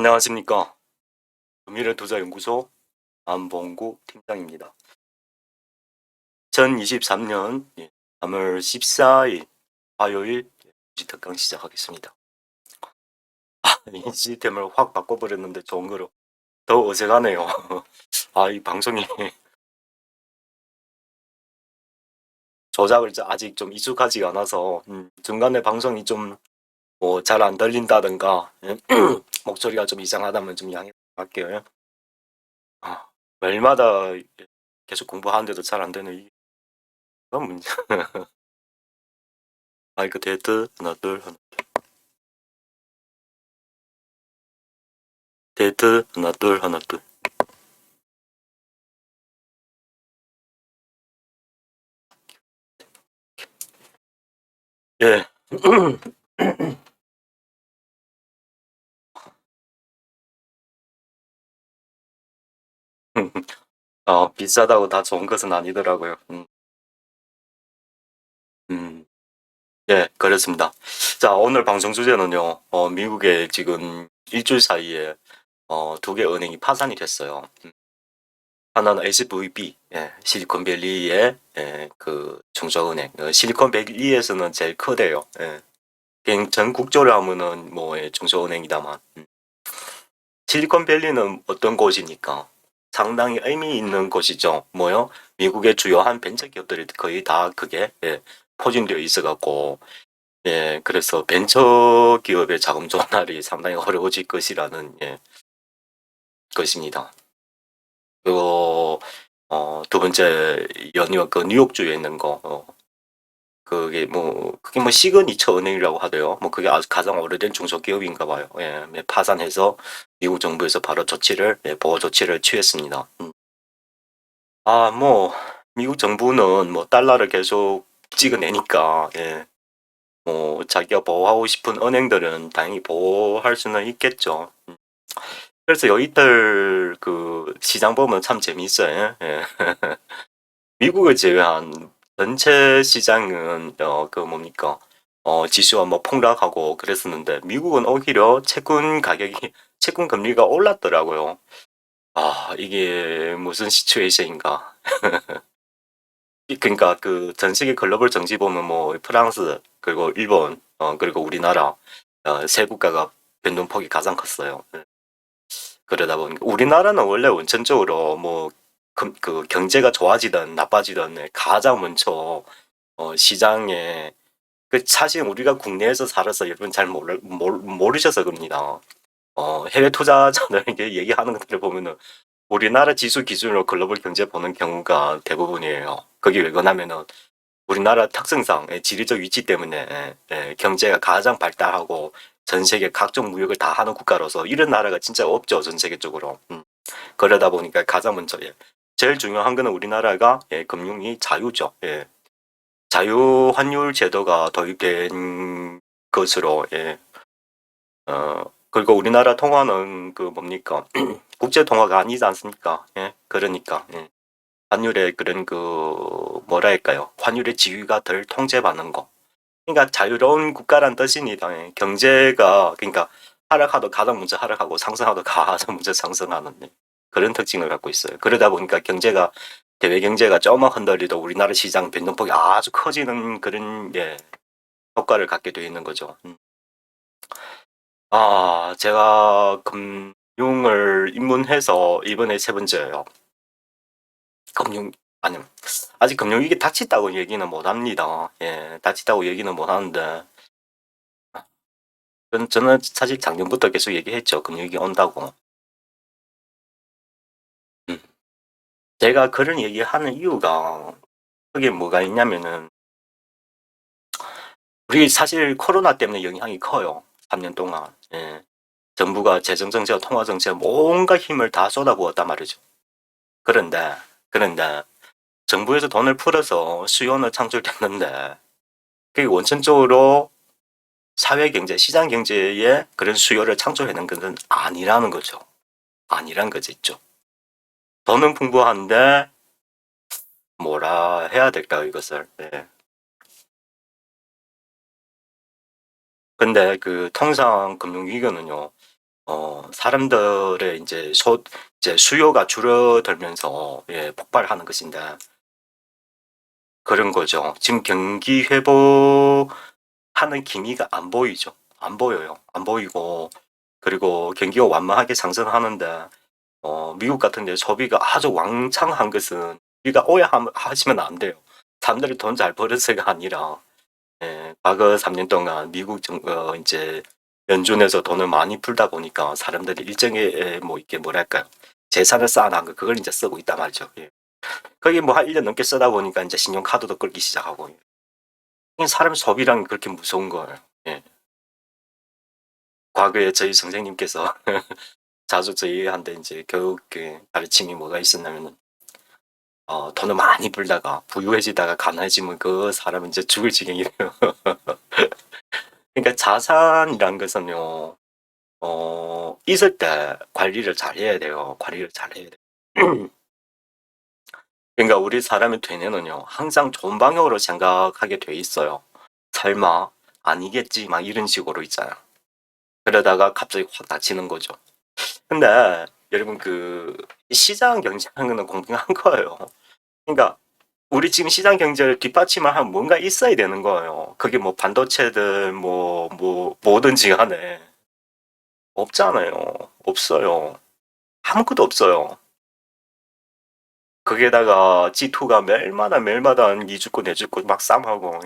안녕하십니까. 금일의투자연구소 안봉구 팀장입니다. 2023년 3월 14일 화요일 주식특강 시작하겠습니다. 이 시스템을 확 바꿔버렸는데 좋은 거로 더 어색하네요. 이 방송이 조작을 아직 좀 익숙하지가 않아서 중간에 방송이 좀 뭐 잘 안 들린다든가 목소리가 좀 이상하다면 좀 양해 할게요. 매일마다 계속 공부하는데도 잘 안 되네. 그건 문제. 마이크 테스트 하나 둘 하나 테스트 하나 둘 하나 둘. 예. 비싸다고 다 좋은 것은 아니더라고요. 예, 그렇습니다. 자, 오늘 방송 주제는요, 미국에 지금 일주일 사이에, 두 개 은행이 파산이 됐어요. 하나는 SVB, 예, 실리콘밸리의, 예, 그 중소은행. 실리콘밸리에서는 제일 크대요. 예. 그냥 전국적으로 하면은 뭐, 예, 중소은행이다만. 실리콘밸리는 어떤 곳이니까? 상당히 의미 있는 곳이죠. 뭐요? 미국의 주요한 벤처 기업들이 거의 다 그게, 예, 포진되어 있어갖고, 예, 그래서 벤처 기업의 자금 조달이 상당히 어려워질 것이라는, 예, 것입니다. 그리고, 두 번째, 그 뉴욕주에 있는 거, 그게 뭐 시그니처 은행이라고 하대요. 뭐 그게 아주 가장 오래된 중소기업인가 봐요. 예, 파산해서 미국 정부에서 바로 조치를, 예, 보호 조치를 취했습니다. 뭐, 미국 정부는 뭐 달러를 계속 찍어내니까, 예, 뭐 자기가 보호하고 싶은 은행들은 당연히 보호할 수는 있겠죠. 그래서 여기들 그 시장 보면 참 재미있어요. 예. 미국을 제외한 전체 시장은 그 뭡니까 지수가 뭐 폭락하고 그랬었는데 미국은 오히려 채권 금리가 올랐더라고요. 이게 무슨 시츄에이션인가. 그러니까 그 전 세계 글로벌 정치 보면 뭐 프랑스 그리고 일본 그리고 우리나라 세 국가가 변동폭이 가장 컸어요. 그러다 보니까 우리나라는 원래 원천적으로 뭐 그 경제가 좋아지든 나빠지든 가장 먼저 시장에 사실 우리가 국내에서 살아서 여러분 잘 모르셔서 그럽니다. 해외 투자자들에게 얘기하는 것들을 보면은 우리나라 지수 기준으로 글로벌 경제 보는 경우가 대부분이에요. 그게 왜 그러냐면은 우리나라 특성상 지리적 위치 때문에 경제가 가장 발달하고 전 세계 각종 무역을 다 하는 국가로서 이런 나라가 진짜 없죠, 전 세계적으로. 그러다 보니까 가장 먼저 제일 중요한 거는 우리나라가 금융이 자유죠. 자유 환율 제도가 도입된 것으로 그리고 우리나라 통화는 그 뭡니까 국제 통화가 아니지 않습니까? 그러니까 환율의 그런 그 뭐라 할까요? 환율의 지위가 덜 통제받는 거. 그러니까 자유로운 국가란 뜻입니다. 경제가 그러니까 하락하도 가장 먼저 하락하고 상승하도 가장 먼저 상승하는 그런 특징을 갖고 있어요. 그러다 보니까 대외 경제가 조금만 흔들리도 우리나라 시장 변동폭이 아주 커지는 그런 효과를 갖게 되어 있는 거죠. 제가 금융을 입문해서 이번에 세 번째예요. 금융 아니 아직 금융위기 닥쳤다고 얘기는 못 합니다. 닥쳤다고 얘기는 못 하는데 저는 사실 작년부터 계속 얘기했죠. 금융위기 온다고. 음. 제가 그런 얘기하는 이유가 그게 뭐가 있냐면은 우리 사실 코로나 때문에 영향이 커요. 3년 동안. 정부가 재정정책, 통화정책 온갖 힘을 다 쏟아부었단 말이죠. 그런데 정부에서 돈을 풀어서 수요는 창출됐는데 그게 원천적으로 사회경제, 시장경제에 그런 수요를 창출하는 것은 아니라는 거죠. 아니란 거겠죠. 돈은 풍부한데 뭐라 해야 될까요, 이것을. 근데 그 통상 금융위기는요, 사람들의 이제 수요가 줄어들면서 예, 폭발하는 것인데 그런 거죠. 지금 경기 회복하는 기미가 안 보이죠. 안 보여요. 안 보이고 그리고 경기가 완만하게 상승하는데 미국 같은 데 소비가 아주 왕창한 것은 우리가 오해하시면 안 돼요. 사람들이 돈 잘 벌어서가 아니라 예, 과거 3년 동안 미국 이제 연준에서 돈을 많이 풀다 보니까 사람들이 일정에 뭐 이렇게 뭐랄까요 재산을 쌓아놓은 거 그걸 이제 쓰고 있단 말이죠. 예. 거기 뭐 한 1년 넘게 쓰다 보니까 이제 신용카드도 끌기 시작하고 사람 소비량이 그렇게 무서운 거예요. 예. 과거에 저희 선생님께서 자주 저희한테 이제 교육 가르침이 뭐가 있었냐면은 돈을 많이 벌다가 부유해지다가 가난해지면 그 사람은 이제 죽을 지경이래요. 그러니까 자산이란 것은요, 있을 때 관리를 잘 해야 돼요. 관리를 잘 해야 돼요. 그러니까 우리 사람의 되뇌는요, 항상 좋은 방향으로 생각하게 돼 있어요. 설마 아니겠지 막 이런 식으로 있잖아요. 그러다가 갑자기 확 닫히는 거죠. 근데 여러분 그 시장 경제라는 건 공평한 거예요. 그러니까 우리 지금 시장 경제를 뒷받침을 하면 뭔가 있어야 되는 거예요. 그게 뭐 반도체든 뭐 뭐든지 간에 없잖아요. 없어요. 아무것도 없어요. 거기에다가 G2가 매일마다 니 죽고 내 죽고 막 싸움하고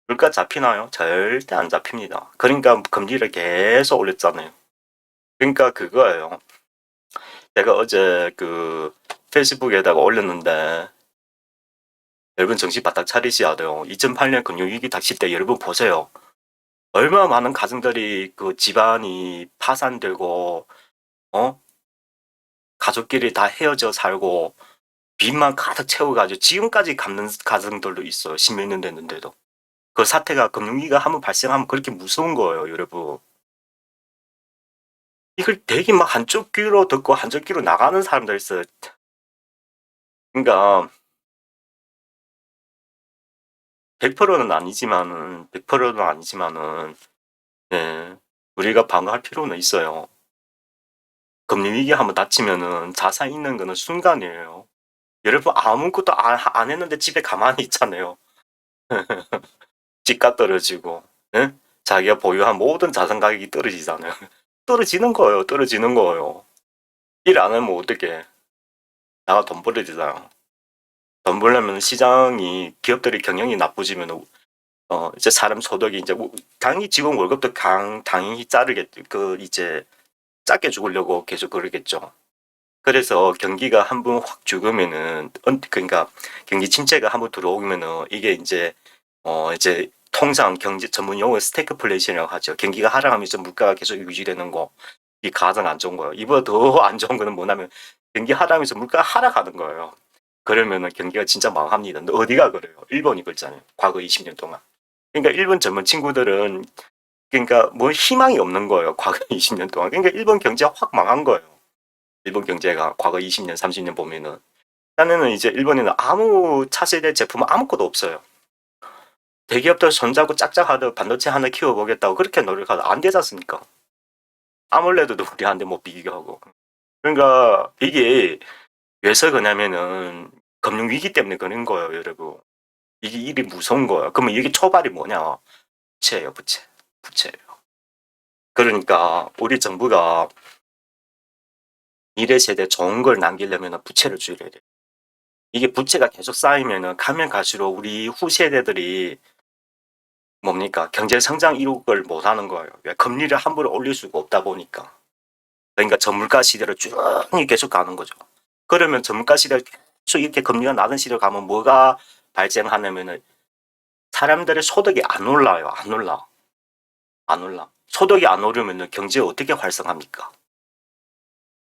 물가 잡히나요? 절대 안 잡힙니다. 그러니까 금리를 계속 올렸잖아요. 그러니까 그거예요. 내가 어제 그 페이스북에다가 올렸는데 여러분 정신 바짝 차리셔야 돼요. 2008년 금융위기 닥칠 때 여러분 보세요. 얼마나 많은 가정들이 그 집안이 파산되고 가족끼리 다 헤어져 살고 빚만 가득 채워가지고 지금까지 갚는 가정들도 있어요. 10몇 년 됐는데도. 그 사태가 금융위기가 한번 발생하면 그렇게 무서운 거예요, 여러분. 이걸 되게 막 한쪽 귀로 듣고 한쪽 귀로 나가는 사람들 있어요. 그러니까 100%는 아니지만은 예, 우리가 방어할 필요는 있어요. 금융위기 한번 닥치면은 자산 있는 거는 순간이에요. 여러분 아무것도 안 했는데 집에 가만히 있잖아요. 집값 떨어지고 예? 자기가 보유한 모든 자산 가격이 떨어지잖아요. 떨어지는 거예요. 떨어지는 거예요. 일 안 하면 어떻게 나가 돈 벌어야 되잖아. 돈 벌려면 시장이 기업들이 경영이 나쁘지면 이제 사람 소득이 이제 당연히 직원 월급도 당연히 자르겠죠. 그 이제 작게 죽으려고 계속 그러겠죠. 그래서 경기가 한번 확 죽으면은 그러니까 경기 침체가 한번 들어오면은 이게 이제 통상 경제 전문 용어 스태그플레이션이라고 하죠. 경기가 하락하면서 물가가 계속 유지되는 거. 이 가장 안 좋은 거예요. 이보다 더 안 좋은 거는 뭐냐면 경기 하락하면서 물가가 하락하는 거예요. 그러면은 경기가 진짜 망합니다. 근데 어디가 그래요? 일본이 그랬잖아요. 과거 20년 동안. 그러니까 일본 젊은 친구들은 그러니까 뭐 희망이 없는 거예요. 과거 20년 동안. 그러니까 일본 경제가 확 망한 거예요. 일본 경제가 과거 20년, 30년 보면은. 일단은 이제 일본에는 아무 차세대 제품 아무것도 없어요. 대기업들 손잡고 짝짝하듯 반도체 하나 키워보겠다고 그렇게 노력하다 안 되지 않습니까? 아몰레드도 우리한테 못 비교하고. 그러니까 이게 왜서 그러냐면은 금융위기 때문에 그런 거예요, 여러분. 이게 일이 무서운 거예요. 그러면 이게 초발이 뭐냐? 부채예요, 부채. 부채예요. 그러니까 우리 정부가 미래 세대 좋은 걸 남기려면 부채를 줄여야 돼요. 이게 부채가 계속 쌓이면은 가면 갈수록 우리 후세대들이 뭡니까? 경제 성장 이룩을 못 하는 거예요. 왜? 금리를 함부로 올릴 수가 없다 보니까. 그러니까 저물가 시대를 쭉 계속 가는 거죠. 그러면 저물가 시대를 계속 이렇게 금리가 낮은 시대로 가면 뭐가 발생하냐면은 사람들의 소득이 안 올라요. 안 올라. 안 올라. 소득이 안 오르면 경제 어떻게 활성합니까?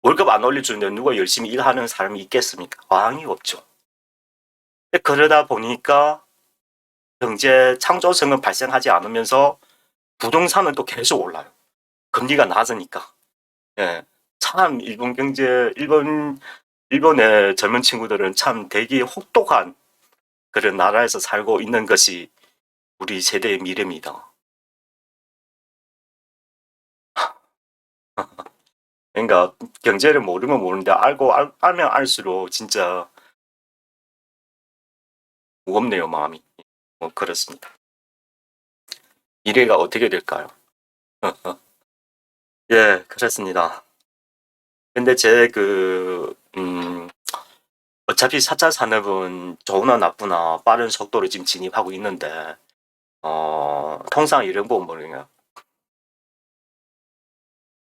월급 안 올려주는데 누가 열심히 일하는 사람이 있겠습니까? 왕이 없죠. 그러다 보니까 경제 창조성은 발생하지 않으면서 부동산은 또 계속 올라요. 금리가 낮으니까. 예. 참 일본의 젊은 친구들은 참 되게 혹독한 그런 나라에서 살고 있는 것이 우리 세대의 미래입니다. 그러니까 경제를 모르면 모르는데 알면 알수록 진짜 무겁네요, 마음이. 뭐 그렇습니다. 미래가 어떻게 될까요? 예, 그렇습니다. 근데 어차피 4차 산업은 좋으나 나쁘나 빠른 속도로 지금 진입하고 있는데, 통상 이런 거 뭐냐,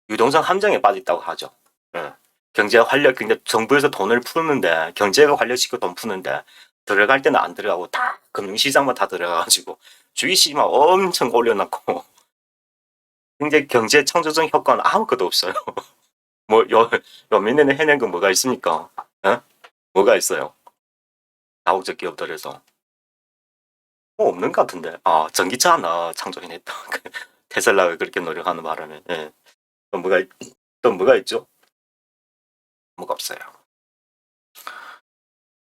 유동성 함정에 빠졌다고 하죠. 예. 경제 활력, 그러니까 정부에서 돈을 푸는데, 경제가 활력시키고 돈 푸는데, 들어갈 때는 안 들어가고 다 금융시장만 다 들어가가지고 주식시장 엄청 올려놨고, 근데 경제 창조적 효과는 아무것도 없어요. 뭐, 몇 년에 해낸 건 뭐가 있습니까? 예? 뭐가 있어요? 다국적 기업들에서. 뭐 없는 것 같은데. 아, 전기차 하나 창조해냈다. 테슬라가 그렇게 노력하는 바람에. 예. 또 뭐가 있죠? 뭐가 없어요.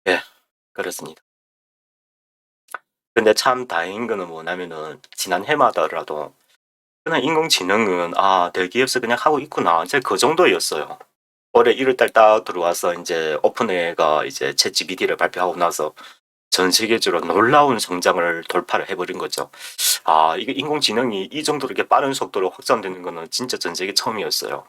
예, 그렇습니다. 근데 참 다행인 거는 뭐냐면은, 지난 해마다라도, 그냥 인공지능은, 대기업에서 그냥 하고 있구나. 이제 그 정도였어요. 올해 1월달 딱 들어와서 이제 오픈AI가 이제 챗GPT를 발표하고 나서 전 세계적으로 놀라운 성장을 돌파를 해버린 거죠. 이게 인공지능이 이 정도로 이렇게 빠른 속도로 확장되는 거는 진짜 전 세계 처음이었어요.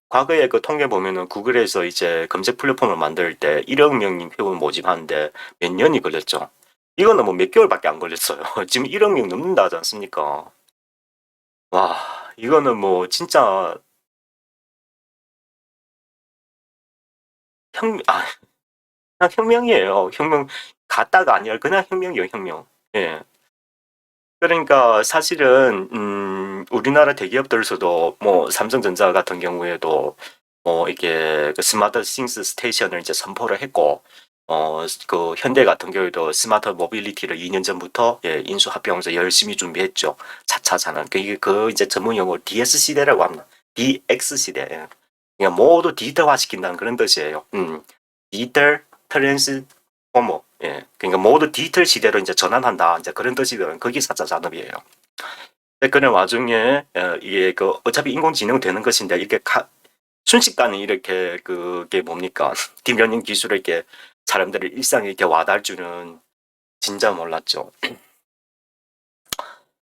과거에 그 통계 보면은 구글에서 이제 검색 플랫폼을 만들 때 1억 명이 표본 모집하는데 몇 년이 걸렸죠. 이거는 뭐 몇 개월밖에 안 걸렸어요. 지금 1억 명 넘는다 하지 않습니까? 와, 이거는 뭐 진짜 혁, 아, 그냥 혁명이에요. 혁명, 가다가 아니라 그냥 혁명이에요, 혁명. 예. 그러니까 사실은 우리나라 대기업들에서도 뭐 삼성전자 같은 경우에도 뭐 이게 그 스마트 싱스 스테이션을 이제 선포를 했고 그 현대 같은 경우에도 스마트 모빌리티를 2년 전부터 인수 합병하면서 열심히 준비했죠. 4차 산업. 그 이제 전문 용어 DS 시대라고 합니다. DX 시대. 그러니까 모두 디지털화 시킨다는 그런 뜻이에요. 디지털 트랜스포머. 예. 그러니까 모두 디지털 시대로 이제 전환한다. 이제 그런 뜻이거든. 그게 4차 산업이에요. 그런 와중에 이게 그 어차피 인공지능 되는 것인데 이렇게 순식간에 이렇게 그게 뭡니까 딥러닝 기술을 이렇게 사람들의 일상에 이렇게 와닿을 줄은 진짜 몰랐죠.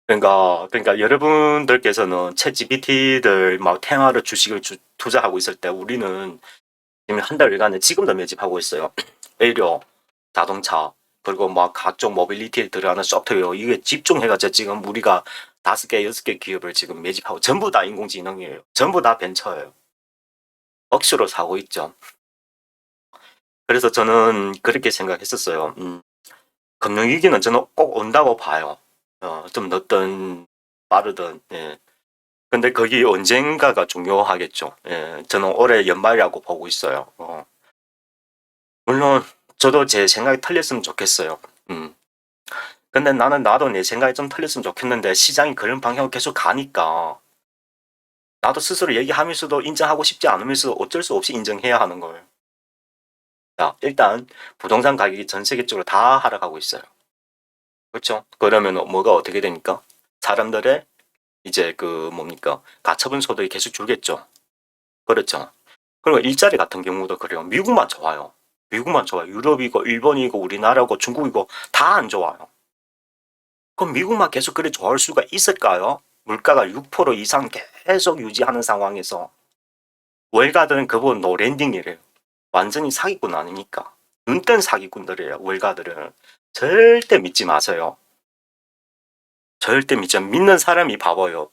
그러니까 여러분들께서는 챗 GPT들 막 테마로 주식을 투자하고 있을 때 우리는 지금 한 달간에 지금도 매집하고 있어요. 의료, 자동차, 그리고 막 각종 모빌리티에 들어가는 소프트웨어 이게 집중해가지고 지금 우리가 5개, 6개 기업을 지금 매집하고 전부 다 인공지능이에요. 전부 다 벤처예요. 억수로 사고 있죠. 그래서 저는 그렇게 생각했었어요. 금융위기는 저는 꼭 온다고 봐요. 좀 늦든 빠르든. 예. 근데 그게 언젠가가 중요하겠죠. 예. 저는 올해 연말이라고 보고 있어요. 물론 저도 제 생각이 틀렸으면 좋겠어요. 음. 근데 나도 내 생각이 좀 틀렸으면 좋겠는데 시장이 그런 방향으로 계속 가니까 나도 스스로 얘기하면서도 인정하고 싶지 않으면서 어쩔 수 없이 인정해야 하는 거예요. 자, 일단 부동산 가격이 전 세계적으로 다 하락하고 있어요. 그렇죠? 그러면 뭐가 어떻게 되니까? 사람들의 이제 그 뭡니까? 가처분 소득이 계속 줄겠죠. 그렇죠. 그리고 일자리 같은 경우도 그래요. 미국만 좋아요. 미국만 좋아요. 유럽이고 일본이고 우리나라고 중국이고 다 안 좋아요. 그럼 미국만 계속 그래 좋아할 수가 있을까요? 물가가 6% 이상 계속 유지하는 상황에서 월가들은 그분 노랜딩이래요. 완전히 사기꾼 아니니까. 눈뜬 사기꾼들이에요. 월가들은. 절대 믿지 마세요. 절대 믿는 사람이 바보예요.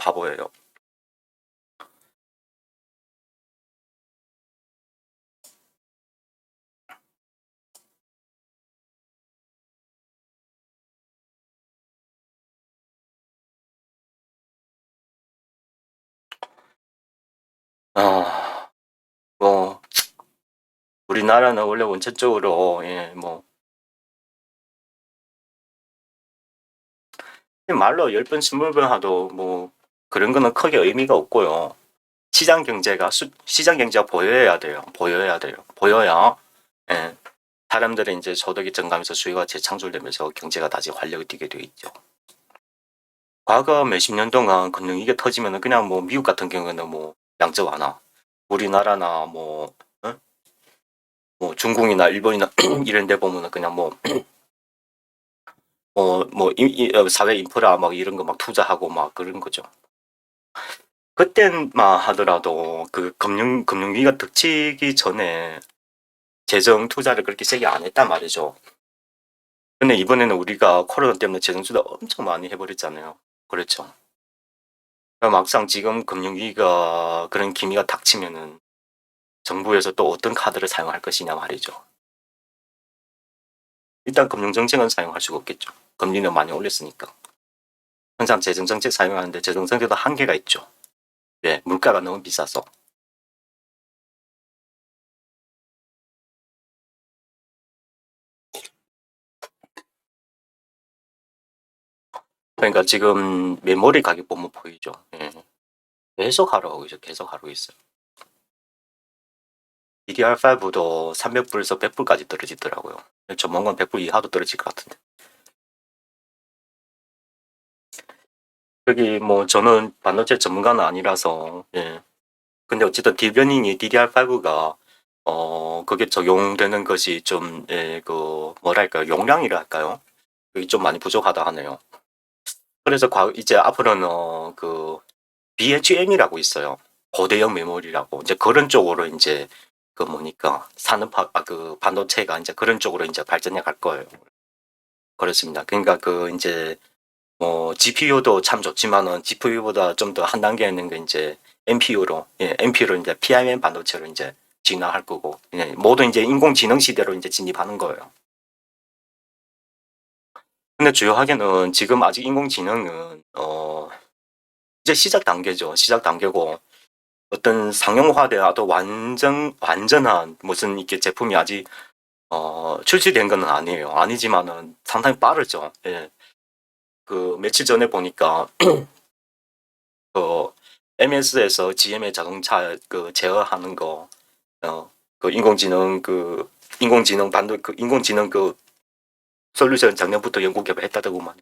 아, 뭐 우리나라는 원래 원천적으로 뭐 말로 10번 20번 하도 뭐 그런 거는 크게 의미가 없고요. 시장 경제가 보여야 돼요. 보여야 돼요. 보여야 예, 사람들의 이제 소득이 증가하면서 수요가 재창출되면서 경제가 다시 활력이 뛰게 되어 있죠. 과거 몇십 년 동안 금융위기가 터지면은 그냥 뭐 미국 같은 경우는 뭐 양적 완화, 우리나라나 뭐, 뭐 중국이나 일본이나 이런 데 보면은 그냥 사회 인프라 막 이런 거 막 투자하고 막 그런 거죠. 그때만 하더라도 그 금융위기가 닥치기 전에 재정 투자를 그렇게 세게 안 했단 말이죠. 근데 이번에는 우리가 코로나 때문에 재정 투자 엄청 많이 해버렸잖아요. 그렇죠. 막상 지금 금융위기가 그런 기미가 닥치면은 정부에서 또 어떤 카드를 사용할 것이냐 말이죠. 일단 금융정책은 사용할 수가 없겠죠. 금리는 많이 올렸으니까. 항상 재정정책 사용하는데 재정정책도 한계가 있죠. 네, 물가가 너무 비싸서. 그러니까 지금 메모리 가격 보면 보이죠. 예. 계속 하락하고 있어요. 계속 하락하고 있어요. DDR5도 300불에서 100불까지 떨어지더라고요. 조만간 100불 이하도 떨어질 것 같은데. 여기 뭐 저는 반도체 전문가는 아니라서 예. 근데 어쨌든 딥러닝이 DDR5가 그게 적용되는 것이 좀 그 뭐랄까 용량이라 할까요? 그게 좀 많이 부족하다 하네요. 그래서 이제 앞으로는 그 BHM이라고 있어요. 고대형 메모리라고 이제 그런 쪽으로 이제 그 뭐니까 산업화 그 반도체가 이제 그런 쪽으로 이제 발전해 갈 거예요. 그렇습니다. 그러니까 그 이제 뭐 GPU도 참 좋지만은 GPU보다 좀 더 한 단계 있는 게 이제 NPU로 NPU로 이제 PIM 반도체로 이제 진화할 거고 모든 이제 인공지능 시대로 이제 진입하는 거예요. 근데 주요하게는 지금 아직 인공지능은 이제 시작 단계죠. 시작 단계고 어떤 상용화돼도 완전한 무슨 이렇게 제품이 아직 출시된 건 아니에요. 아니지만은 상당히 빠르죠. 예. 그 며칠 전에 보니까 그 MS에서 GM의 자동차 그 제어하는 거, 그 인공지능 인공지능 그 솔루션 작년부터 연구 개발했다더구만.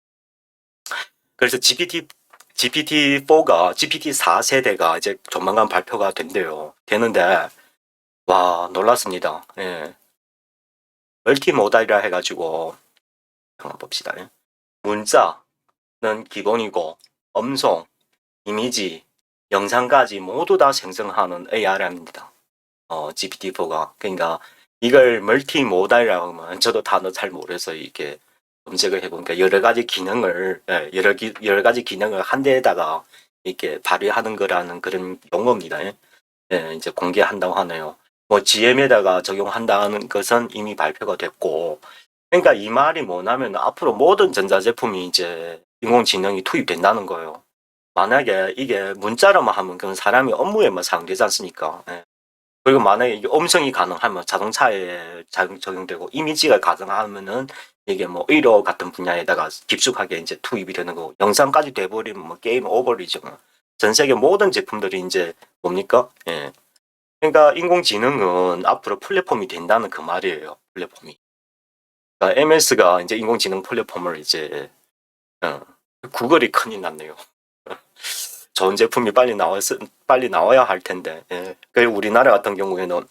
그래서 GPT-4가 GPT-4 세대가 이제 조만간 발표가 된대요. 되는데 와 놀랐습니다. 예. 멀티모달이라 해가지고 한번 봅시다. 예. 문자는 기본이고 음성, 이미지, 영상까지 모두 다 생성하는 ARM입니다. GPT-4가. 그러니까 이걸 멀티모달이라고 하면 저도 단어 잘 모르서 이렇게 검색을 해보니까 여러 가지 기능을 여러 가지 기능을 한 대에다가 이렇게 발휘하는 거라는 그런 용어입니다. 이제 공개한다고 하네요. 뭐 GM에다가 적용한다는 것은 이미 발표가 됐고, 그러니까 이 말이 뭐냐면 앞으로 모든 전자제품이 이제 인공지능이 투입된다는 거예요. 만약에 이게 문자로만 하면 그건 사람이 업무에만 사용되지 않습니까? 그리고 만약에 이게 음성이 가능하면 자동차에 적용되고 이미지가 가능하면은 이게 뭐 의료 같은 분야에다가 깊숙하게 이제 투입이 되는 거고 영상까지 돼버리면 뭐 게임 오버리죠. 전 세계 모든 제품들이 이제 뭡니까? 예. 그러니까 인공지능은 앞으로 플랫폼이 된다는 그 말이에요. 플랫폼이. 그러니까 MS가 이제 인공지능 플랫폼을 이제 구글이 큰일 났네요. 좋은 제품이 빨리 나와야 할 텐데. 예. 그리고 우리나라 같은 경우에는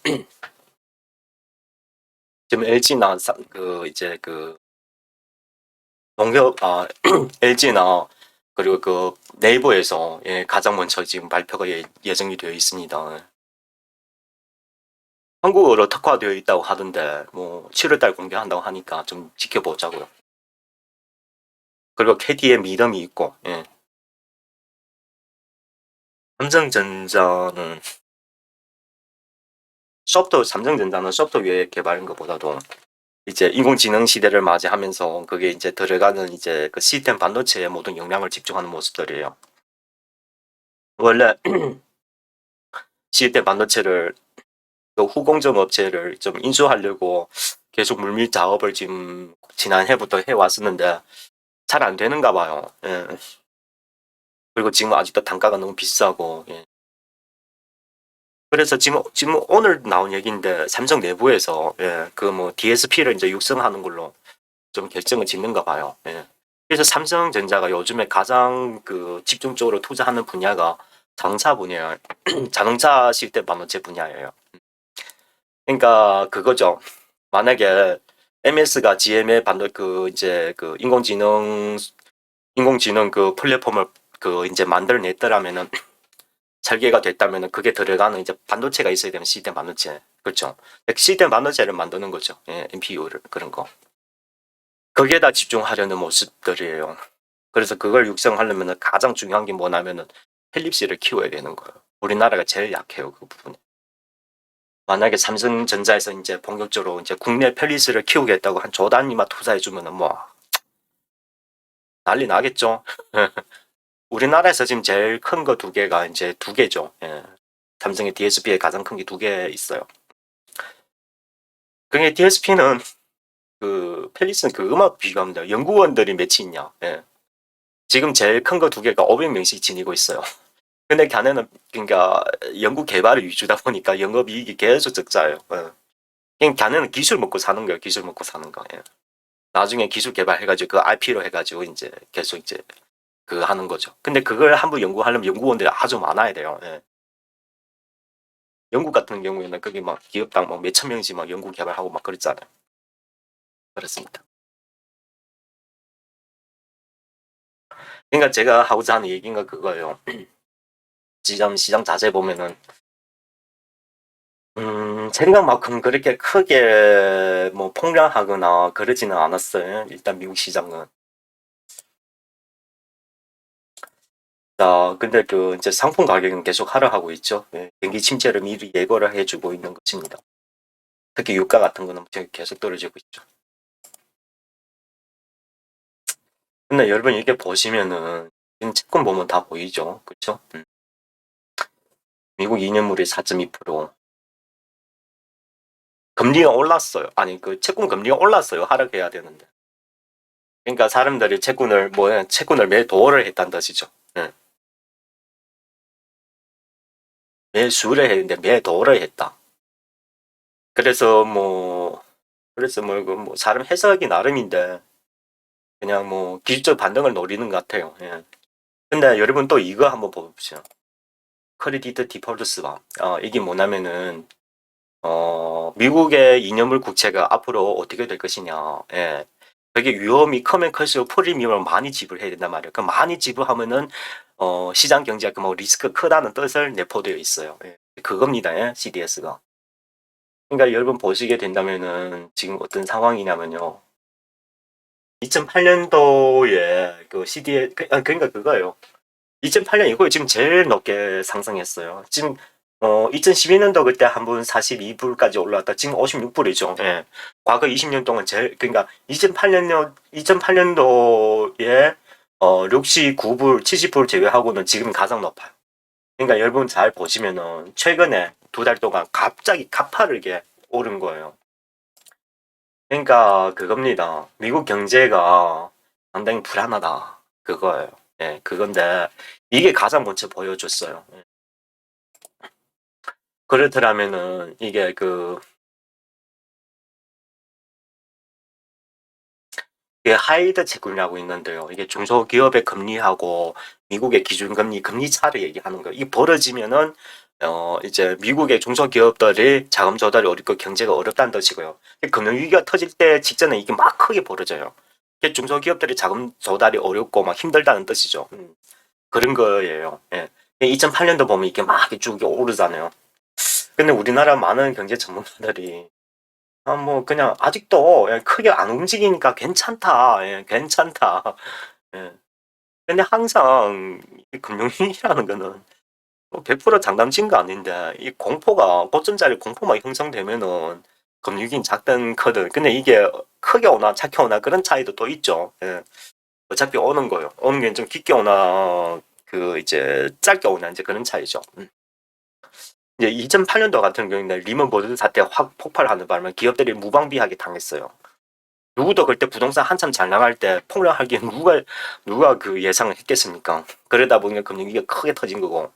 지금 LG나 그 이제 그 농협 LG나 그리고 그 네이버에서 가장 먼저 지금 발표가 예정이 되어 있습니다. 한국어로 특화되어 있다고 하던데 뭐 7월달 공개한다고 하니까 좀 지켜보자고요. 그리고 KT의 믿음이 있고 삼성전자는 삼성전자는 소프트웨어 개발인 것보다도 이제 인공지능 시대를 맞이하면서 그게 이제 들어가는 이제 그 시스템 반도체에 모든 역량을 집중하는 모습들이에요. 원래 시스템 반도체를 그 후공정 업체를 좀 인수하려고 계속 물밀 작업을 지금 지난해부터 해왔었는데 잘 안 되는가 봐요. 예. 그리고 지금 아직도 단가가 너무 비싸고 그래서 지금 오늘 나온 얘기인데 삼성 내부에서 그 뭐 DSP를 이제 육성하는 걸로 좀 결정을 짓는가 봐요. 그래서 삼성전자가 요즘에 가장 그 집중적으로 투자하는 분야가 자동차 분야, 자동차 실대 반도체 분야예요. 그러니까 그거죠. 만약에 MS가 GM의 이제 그 인공지능 그 플랫폼을 그 이제 만들어냈더라면은 설계가 됐다면은 그게 들어가는 이제 반도체가 있어야 되는 시스템 반도체. 그렇죠. 시스템 반도체를 만드는 거죠. 예, NPU를 그런 거. 거기에다 집중하려는 모습들이에요. 그래서 그걸 육성하려면 가장 중요한 게 뭐냐면은 펠립스를 키워야 되는 거예요. 우리나라가 제일 약해요, 그 부분에. 만약에 삼성전자에서 이제 본격적으로 이제 국내 펠리스를 키우겠다고 한 조 단위만 투자해주면은 뭐 난리 나겠죠. 우리나라에서 지금 제일 큰 거 두 개가 이제 두 개죠. 예. 삼성의 DSP에 가장 큰 게 두 개 있어요. 그게 DSP는 그 펠리스는 그 음악 비교합니다. 연구원들이 몇이 있냐. 예. 지금 제일 큰 거 두 개가 500명씩 지니고 있어요. 근데 걔네는 그러니까 연구 개발을 위주다 보니까 영업이익이 계속 적자예요. 예. 그냥 걔네는 기술 먹고 사는 거예요. 기술 먹고 사는 거. 예. 나중에 기술 개발해가지고 그 IP로 해가지고 이제 계속 이제 그 하는 거죠. 근데 그걸 한번 연구하려면 연구원들이 아주 많아야 돼요. 예. 영국 같은 경우에는 거기 막 기업당 막 몇천 명씩 막 연구 개발하고 막 그랬잖아요. 그렇습니다. 그러니까 제가 하고자 하는 얘기가 그거예요. 시장 자세 보면은 생각만큼 그렇게 크게 뭐 폭락하거나 그러지는 않았어요. 일단 미국 시장은. 자, 근데 그 이제 상품 가격은 계속 하락하고 있죠. 예, 경기 침체를 미리 예고를 해주고 있는 것입니다. 특히 유가 같은 거는 계속 떨어지고 있죠. 근데 여러분 이렇게 보시면은 지금 채권 보면 다 보이죠, 그렇죠? 미국 2년물이 4.2%. 금리가 올랐어요. 아니 그 채권 금리가 올랐어요. 하락해야 되는데. 그러니까 사람들이 채권을 매도를 했다는 뜻이죠. 예. 매수를 했는데 매도를 했다. 그래서 뭐 사람 해석하기 나름인데 그냥 뭐 기술적 반등을 노리는 것 같아요. 예. 근데 여러분 또 이거 한번 보십시오. 크레디트 디폴트 스왑. 이게 뭐냐면은 미국의 2년물 국채가 앞으로 어떻게 될 것이냐. 예. 그게 위험이 크면 클수록 프리미엄을 많이 지불해야 된단 말이에요. 그 많이 지불하면은 시장 경제가 뭐 리스크 크다는 뜻을 내포되어 있어요. 예. 그겁니다. 예. CDS가. 그러니까 여러분 보시게 된다면은 지금 어떤 상황이냐면요. 2008년도에 그 CDS 그러니까 그거예요. 2008년 이거 지금 제일 높게 상승했어요. 지금 2012년도 그때 한 번 42불까지 올라왔다. 지금 56불이죠. 예. 과거 20년 동안 제일 그러니까 2008년도에 69불, 70불 제외하고는 지금 가장 높아요. 그러니까 여러분 잘 보시면은 최근에 두 달 동안 갑자기 가파르게 오른 거예요. 그러니까 그겁니다. 미국 경제가 상당히 불안하다. 그거예요. 예, 그건데 이게 가장 먼저 보여줬어요. 예. 그렇더라면은 이게 하이드 채권이라고 있는데요. 이게 중소기업의 금리하고 미국의 기준금리 금리 차를 얘기하는 거예요. 이게 벌어지면은 이제 미국의 중소기업들이 자금 조달이 어렵고 경제가 어렵다는 뜻이고요. 금융위기가 터질 때 직전에 이게 막 크게 벌어져요. 중소기업들이 자금 조달이 어렵고 막 힘들다는 뜻이죠. 그런 거예요. 예. 2008년도 보면 이게 막 쭉 오르잖아요. 근데 우리나라 많은 경제 전문가들이 뭐 그냥 아직도 크게 안 움직이니까 괜찮다. 예, 괜찮다. 예. 근데 항상 이 금융위기라는 거는 100% 장담친 거 아닌데 이 공포가 고점짜리 공포만 형성되면은 금융위기는 작든 크든 근데 이게 크게 오나 작게 오나 그런 차이도 또 있죠. 예. 어차피 오는 거요. 오는 게 좀 깊게 오나 이제 짧게 오나 이제 그런 차이죠. 이제 2008년도 같은 경우에는 리먼 버드 사태 확 폭발하는 바람에 기업들이 무방비하게 당했어요. 누구도 그때 부동산 한참 잘 나갈 때 폭락하기에 누가 그 예상을 했겠습니까? 그러다 보니까 금융위기가 크게 터진 거고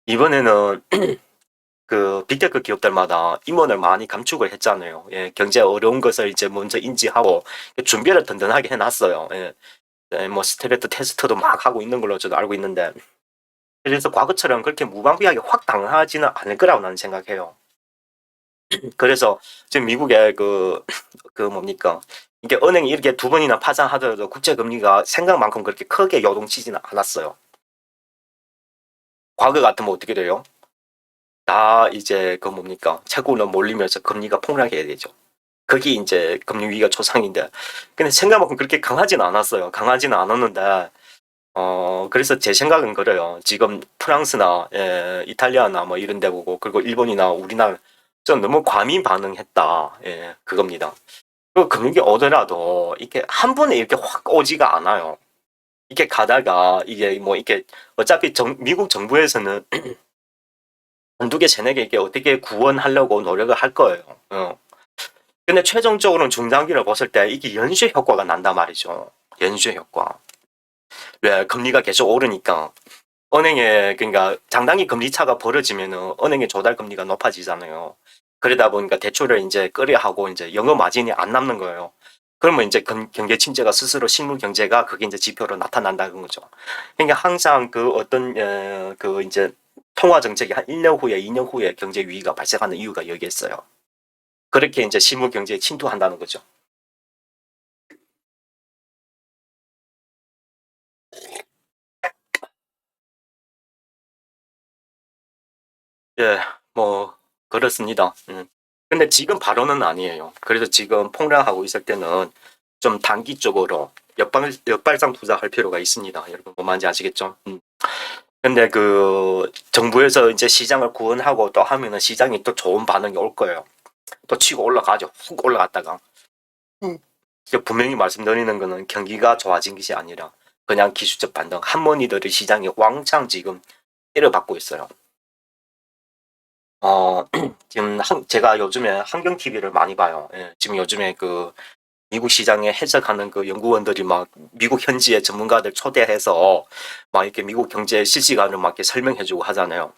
이번에는 그 빅테크 기업들마다 임원을 많이 감축을 했잖아요. 예, 경제 어려운 것을 이제 먼저 인지하고 준비를 든든하게 해놨어요. 예, 뭐 스트레스 테스트도 막 하고 있는 걸로 저도 알고 있는데 그래서 과거처럼 그렇게 무방비하게 확 당하지는 않을 거라고 나는 생각해요. 그래서 지금 미국의 그 뭡니까? 이게 은행이 이렇게 두 번이나 파산하더라도 국제 금리가 생각만큼 그렇게 크게 요동치지는 않았어요. 과거 같으면 어떻게 돼요? 다 이제 그 뭡니까? 채권을 몰리면서 금리가 폭락해야 되죠. 그게 이제 금리 위기가 초상인데, 근데 생각만큼 그렇게 강하지는 않았어요. 강하지는 않았는데, 그래서 제 생각은 그래요. 지금 프랑스나 이탈리아나 뭐 이런 데 보고, 그리고 일본이나 우리나라 좀 너무 과민 반응했다. 예, 그겁니다. 그 금융이 오더라도 이게 한 번에 이렇게 확 오지가 않아요. 이게 가다가 이게 뭐 이게 어차피 미국 정부에서는 한두 개, 세네 개 이게 어떻게 구원하려고 노력을 할 거예요. 근데 최종적으로는 중장기를 봤을 때 이게 연쇄 효과가 난단 말이죠. 연쇄 효과. 왜 금리가 계속 오르니까 은행에 그러니까 상당히 금리 차가 벌어지면은 은행의 조달 금리가 높아지잖아요. 그러다 보니까 대출을 이제 끌어야 하고 이제 영업 마진이 안 남는 거예요. 그러면 이제 경제 침체가 스스로 실물 경제가 그게 이제 지표로 나타난다는 거죠. 그러니까 항상 그 어떤 그 이제 통화 정책이 한 1년 후에 2년 후에 경제 위기가 발생하는 이유가 여기에 있어요. 그렇게 이제 실물 경제에 침투한다는 거죠. 예, 뭐 그렇습니다. 근데 지금 바로는 아니에요. 그래서 지금 폭락하고 있을 때는 좀 단기적으로 역발상 투자할 필요가 있습니다. 여러분 뭐 말인지 아시겠죠? 근데 그 정부에서 이제 시장을 구원하고 또 하면은 시장이 또 좋은 반응이 올 거예요. 또 치고 올라가죠. 훅 올라갔다가. 분명히 말씀드리는 거는 경기가 좋아진 것이 아니라 그냥 기술적 반등, 한머니들의 시장이 왕창 지금 때려받고 있어요. 지금 제가 요즘에 한경 TV를 많이 봐요. 예, 지금 요즘에 그 미국 시장에 해석하는 그 연구원들이 막 미국 현지의 전문가들 초대해서 막 이렇게 미국 경제 실시간으로 막 이렇게 설명해주고 하잖아요.